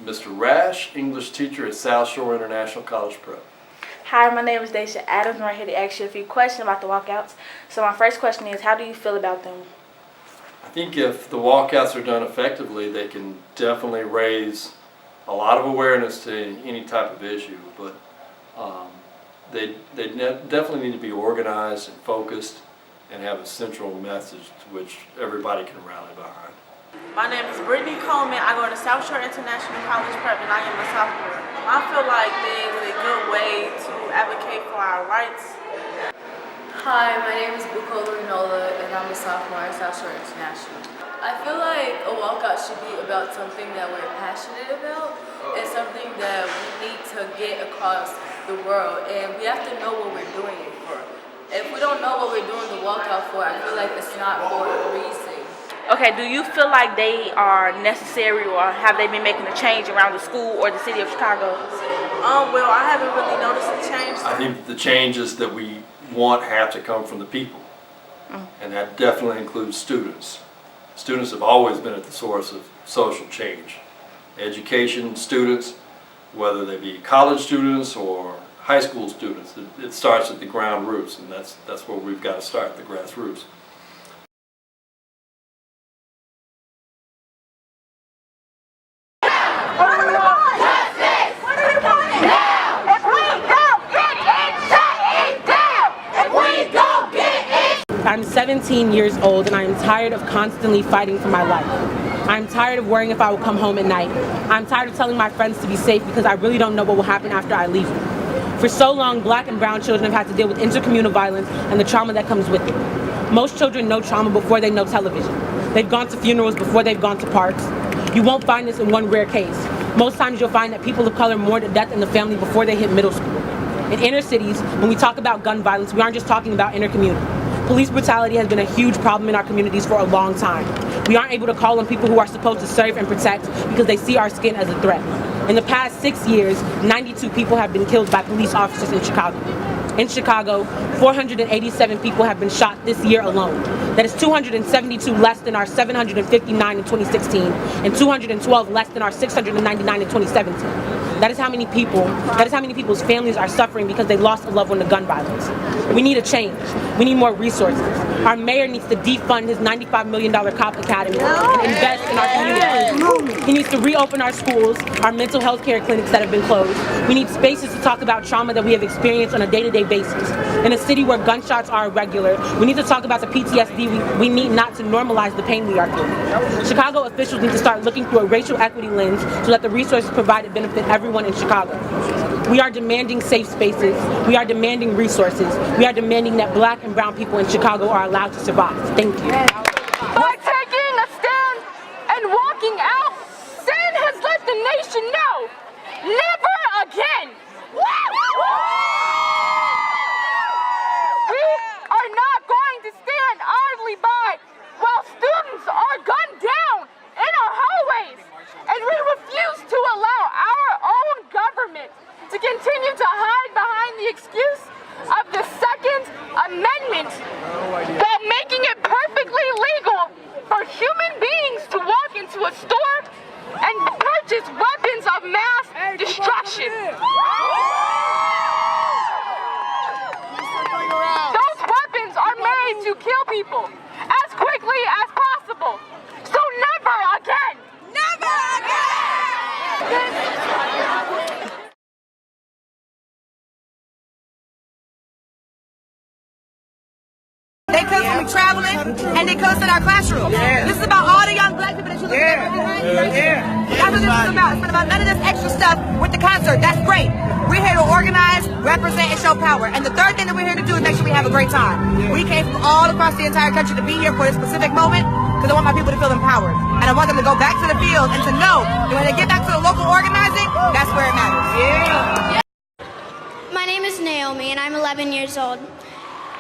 Mr. Rash, English teacher at South Shore International College Prep. Hi, my name is Daisha Adams, and I'm here to ask you a few questions about the walkouts. So my first question is, how do you feel about them? I think if the walkouts are done effectively, they can definitely raise a lot of awareness to any type of issue, but they definitely need to be organized and focused and have a central message to which everybody can rally behind. My name is Brittany Coleman. I go to South Shore International College Prep and I am a sophomore. I feel like there's a good way to advocate for our rights. Hi, my name is Bukola Rinola and I'm a sophomore at South Shore International. I feel like a walkout should be about something that we're passionate about and something that we need to get across the world, and we have to know what we're doing it for. If we don't know what we're doing the walkout for, I feel like it's not for a reason. Okay, do you feel like they are necessary, or have they been making a change around the school or the city of Chicago? Well, I haven't really noticed a change. I think the changes that we want have to come from the people, and that definitely includes students. Students have always been at the source of social change. Education students, whether they be college students or high school students, it starts at the ground roots, and that's where we've got to start, the grassroots. I'm 17 years old and I am tired of constantly fighting for my life. I'm tired of worrying if I will come home at night. I'm tired of telling my friends to be safe because I really don't know what will happen after I leave them. For so long, black and brown children have had to deal with intercommunal violence and the trauma that comes with it. Most children know trauma before they know television. They've gone to funerals before they've gone to parks. You won't find this in one rare case. Most times you'll find that people of color mourn to death in the family before they hit middle school. In inner cities, when we talk about gun violence, we aren't just talking about intercommunal. Police brutality has been a huge problem in our communities for a long time. We aren't able to call on people who are supposed to serve and protect because they see our skin as a threat. In the past 6 years, 92 people have been killed by police officers in Chicago. In Chicago, 487 people have been shot this year alone. That is 272 less than our 759 in 2016 and 212 less than our 699 in 2017. That is how many people's families are suffering because they lost a loved one to gun violence. We need a change. We need more resources. Our mayor needs to defund his $95 million cop academy and invest in our community. He needs to reopen our schools, our mental health care clinics that have been closed. We need spaces to talk about trauma that we have experienced on a day-to-day basis. In a city where gunshots are irregular, we need to talk about the PTSD we need not to normalize the pain we are feeling. Chicago officials need to start looking through a racial equity lens so that the resources provided benefit everyone in Chicago. We are demanding safe spaces. We are demanding resources. We are demanding that black and brown people in Chicago are allowed to survive. Thank you. By taking a stand and walking out, Sin has let the nation know, never again. We are not going to stand idly by while students are gunned down in our hallways, and we refuse to allow our own government to continue to hide behind the excuse of the Second Amendment while making it perfectly legal for human beings to walk into a store and purchase weapons of mass destruction. Those weapons are made to kill people as quickly as possible. So never again! Never again! They constantly traveling and they constantly in our classroom. Yeah. This is about all the young black people that you look at behind you. That's what this is about. It's not about none of this extra stuff with the concert. That's great. We're here to organize, represent, and show power. And the third thing that we're here to do is make sure we have a great time. We came from all across the entire country to be here for this specific moment because I want my people to feel empowered. And I want them to go back to the field and to know that when they get back to the local organizing, that's where it matters. Yeah. My name is Naomi and I'm 11 years old.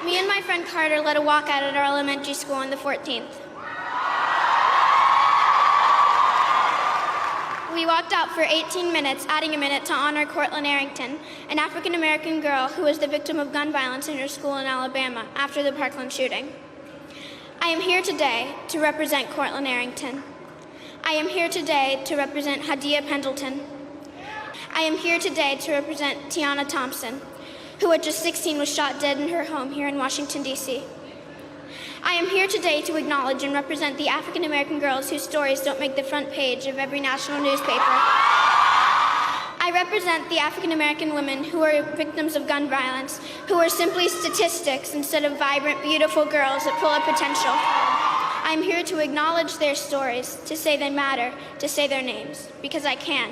Me and my friend Carter led a walkout at our elementary school on the 14th. We walked out for 18 minutes, adding a minute to honor Cortland Arrington, an African-American girl who was the victim of gun violence in her school in Alabama after the Parkland shooting. I am here today to represent Cortland Arrington. I am here today to represent Hadia Pendleton. I am here today to represent Tiana Thompson, who at just 16 was shot dead in her home here in Washington, D.C. I am here today to acknowledge and represent the African American girls whose stories don't make the front page of every national newspaper. I represent the African American women who are victims of gun violence, who are simply statistics instead of vibrant, beautiful girls that full of potential. I'm here to acknowledge their stories, to say they matter, to say their names, because I can.